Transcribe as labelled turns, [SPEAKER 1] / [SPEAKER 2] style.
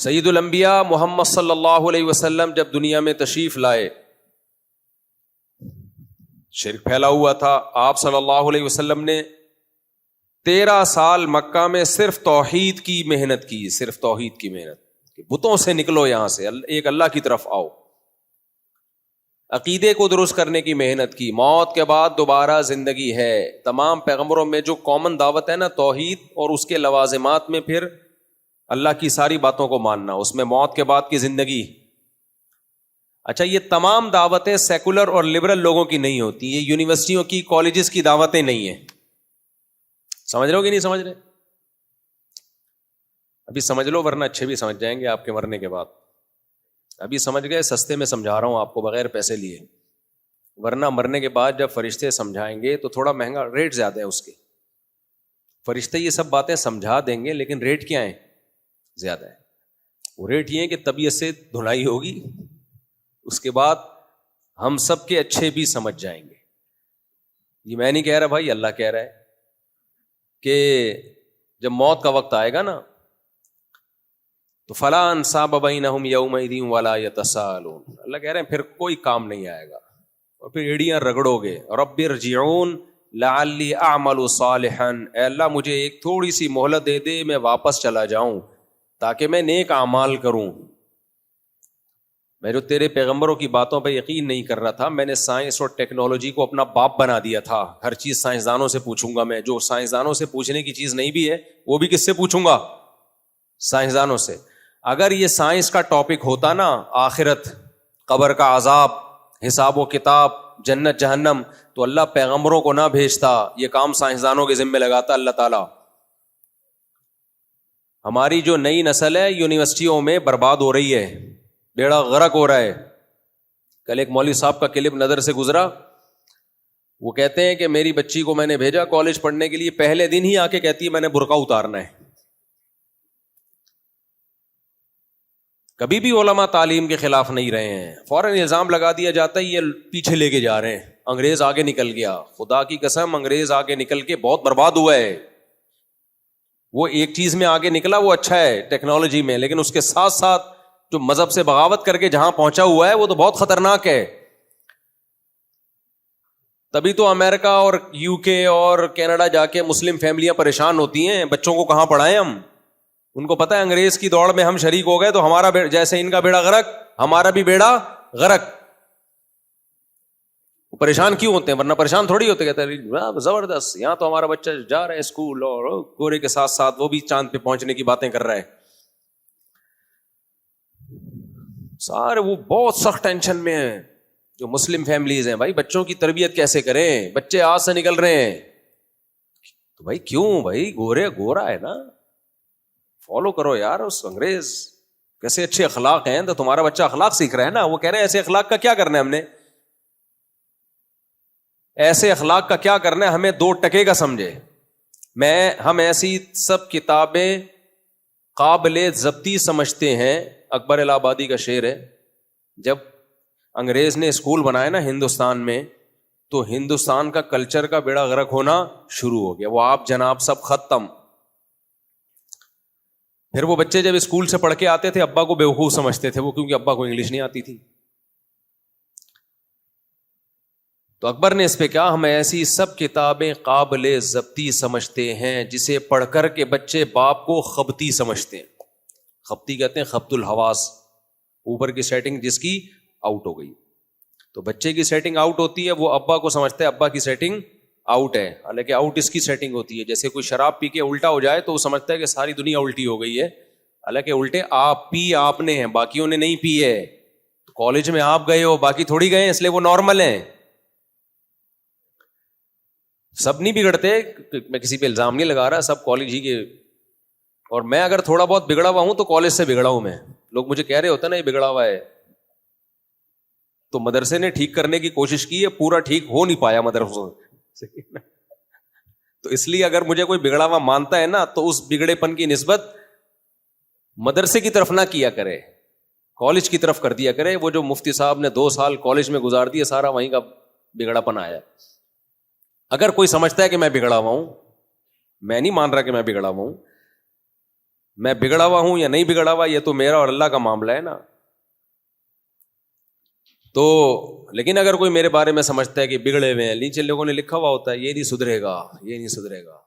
[SPEAKER 1] سید الانبیاء محمد صلی اللہ علیہ وسلم جب دنیا میں تشریف لائے، شرک پھیلا ہوا تھا، آپ صلی اللہ علیہ وسلم نے 13 سال مکہ میں صرف توحید کی محنت کی، صرف توحید کی محنت، کہ بتوں سے نکلو، یہاں سے ایک اللہ کی طرف آؤ، عقیدے کو درست کرنے کی محنت کی۔ موت کے بعد دوبارہ زندگی ہے، تمام پیغمبروں میں جو کامن دعوت ہے نا توحید، اور اس کے لوازمات میں پھر اللہ کی ساری باتوں کو ماننا، اس میں موت کے بعد کی زندگی۔ اچھا، یہ تمام دعوتیں سیکولر اور لبرل لوگوں کی نہیں ہوتی، یہ یونیورسٹیوں کی، کالجز کی دعوتیں نہیں ہیں۔ سمجھ رہے ہو کہ نہیں سمجھ رہے؟ ابھی سمجھ لو، ورنہ اچھے بھی سمجھ جائیں گے آپ کے مرنے کے بعد۔ ابھی سمجھ گئے، سستے میں سمجھا رہا ہوں آپ کو بغیر پیسے لیے، ورنہ مرنے کے بعد جب فرشتے سمجھائیں گے تو تھوڑا مہنگا، ریٹ زیادہ ہے اس کے۔ فرشتے یہ سب باتیں سمجھا دیں گے لیکن ریٹ کیا ہے؟ زیادہ ہے۔ وہ ریٹ یہ ہے کہ طبیعت سے دھلائی ہوگی، اس کے بعد ہم سب کے اچھے بھی سمجھ جائیں گے۔ یہ میں نہیں کہہ رہا بھائی، اللہ کہہ رہا ہے کہ جب موت کا وقت آئے گا نا تو فلا انصاب بینہم یومئذ ولا یتساءلون، اللہ کہہ رہے ہیں پھر کوئی کام نہیں آئے گا، اور پھر ایڑیاں رگڑو گے۔ رب ارجعون لعلی اعمل صالحا، اے اللہ مجھے ایک تھوڑی سی مہلت دے دے، میں واپس چلا جاؤں تاکہ میں نیک اعمال کروں۔ میں جو تیرے پیغمبروں کی باتوں پہ یقین نہیں کر رہا تھا، میں نے سائنس اور ٹیکنالوجی کو اپنا باپ بنا دیا تھا، ہر چیز سائنسدانوں سے پوچھوں گا میں، جو سائنسدانوں سے پوچھنے کی چیز نہیں بھی ہے وہ بھی کس سے پوچھوں گا؟ سائنسدانوں سے۔ اگر یہ سائنس کا ٹاپک ہوتا نا، آخرت، قبر کا عذاب، حساب و کتاب، جنت جہنم، تو اللہ پیغمبروں کو نہ بھیجتا، یہ کام سائنسدانوں کے ذمہ لگاتا اللہ تعالیٰ۔ ہماری جو نئی نسل ہے یونیورسٹیوں میں برباد ہو رہی ہے، بیڑا غرق ہو رہا ہے۔ کل ایک مولوی صاحب کا کلپ نظر سے گزرا، وہ کہتے ہیں کہ میری بچی کو میں نے بھیجا کالج پڑھنے کے لیے، پہلے دن ہی آ کے کہتی ہے میں نے برقع اتارنا ہے۔ کبھی بھی علماء تعلیم کے خلاف نہیں رہے ہیں، فوراً الزام لگا دیا جاتا ہے یہ پیچھے لے کے جا رہے ہیں، انگریز آگے نکل گیا۔ خدا کی قسم، انگریز آگے نکل کے بہت برباد ہوا ہے۔ وہ ایک چیز میں آگے نکلا، وہ اچھا ہے ٹیکنالوجی میں، لیکن اس کے ساتھ ساتھ جو مذہب سے بغاوت کر کے جہاں پہنچا ہوا ہے وہ تو بہت خطرناک ہے۔ تبھی تو امریکہ اور یو کے اور کینیڈا جا کے مسلم فیملیاں پریشان ہوتی ہیں، بچوں کو کہاں پڑھائیں ہم؟ ان کو پتہ ہے انگریز کی دوڑ میں ہم شریک ہو گئے تو ہمارا جیسے ان کا بیڑا غرق، ہمارا بھی بیڑا غرق۔ پریشان کیوں ہوتے ہیں؟ ورنہ پریشان تھوڑی ہوتے، کہتے ہیں زبردست، یہاں تو ہمارا بچہ جا رہا ہے اسکول اور گورے کے ساتھ ساتھ وہ بھی چاند پہ پہنچنے کی باتیں کر رہا ہے۔ سارے وہ بہت سخت ٹینشن میں ہیں جو مسلم فیملیز ہیں، بھائی بچوں کی تربیت کیسے کریں، بچے آج سے نکل رہے ہیں۔ تو بھائی کیوں بھائی، گورا ہے نا، فالو کرو یار اس انگریز، کیسے اچھے اخلاق ہیں، تو تمہارا بچہ اخلاق سیکھ رہا ہے نا۔ وہ کہہ رہے ہیں ایسے اخلاق کا کیا کرنا ہے، ہم نے ایسے اخلاق کا کیا کرنا ہے، ہمیں 2 ٹکے کا سمجھے۔ ہم ایسی سب کتابیں قابل ضبطی سمجھتے ہیں۔ اکبر الہ آبادی کا شعر ہے، جب انگریز نے اسکول بنائے نا ہندوستان میں، تو ہندوستان کا کلچر کا بیڑا غرق ہونا شروع ہو گیا، وہ آپ جناب سب ختم۔ پھر وہ بچے جب اسکول سے پڑھ کے آتے تھے ابا کو بیوقوف سمجھتے تھے وہ، کیونکہ ابا کو انگلش نہیں آتی تھی۔ تو اکبر نے اس پہ کہا، ہم ایسی سب کتابیں قابل ضبطی سمجھتے ہیں جسے پڑھ کر کے بچے باپ کو خبتی سمجھتے ہیں۔ خبتی کہتے ہیں خبط الحواس، اوپر کی سیٹنگ جس کی آؤٹ ہو گئی۔ تو بچے کی سیٹنگ آؤٹ ہوتی ہے، وہ ابا کو سمجھتا ہے ابا کی سیٹنگ آؤٹ ہے، حالانکہ آؤٹ اس کی سیٹنگ ہوتی ہے۔ جیسے کوئی شراب پی کے الٹا ہو جائے تو وہ سمجھتا ہے کہ ساری دنیا الٹی ہو گئی ہے، حالانکہ الٹے آپ نے ہیں، باقیوں نے نہیں پی ہے۔ تو کالج میں آپ گئے ہو، باقی تھوڑی گئے ہیں، اس لیے وہ نارمل ہیں۔ سب نہیں بگڑتے، میں کسی پہ الزام نہیں لگا رہا، سب کالج ہی کے، اور میں اگر تھوڑا بہت بگڑا ہوا ہوں تو کالج سے بگڑا ہوں میں۔ لوگ مجھے کہہ رہے ہوتے نا یہ بگڑا ہوا ہے، تو مدرسے نے ٹھیک کرنے کی کوشش کی ہے، پورا ٹھیک ہو نہیں پایا مدرسوں سے۔ تو اس لیے اگر مجھے کوئی بگڑا ہوا مانتا ہے نا تو اس بگڑے پن کی نسبت مدرسے کی طرف نہ کیا کرے، کالج کی طرف کر دیا کرے۔ وہ جو مفتی صاحب نے 2 سال کالج میں گزار دیے، سارا وہیں کا بگڑا پن آیا۔ اگر کوئی سمجھتا ہے کہ میں بگڑا ہوا ہوں، میں نہیں مان رہا کہ میں بگڑا ہوا ہوں، میں بگڑا ہوا ہوں یا نہیں بگڑا ہوا یہ تو میرا اور اللہ کا معاملہ ہے نا. تو لیکن اگر کوئی میرے بارے میں سمجھتا ہے کہ بگڑے ہوئے ہیں, نیچے لوگوں نے لکھا ہوا ہوتا ہے یہ نہیں سدھرے گا, یہ نہیں سدھرے گا,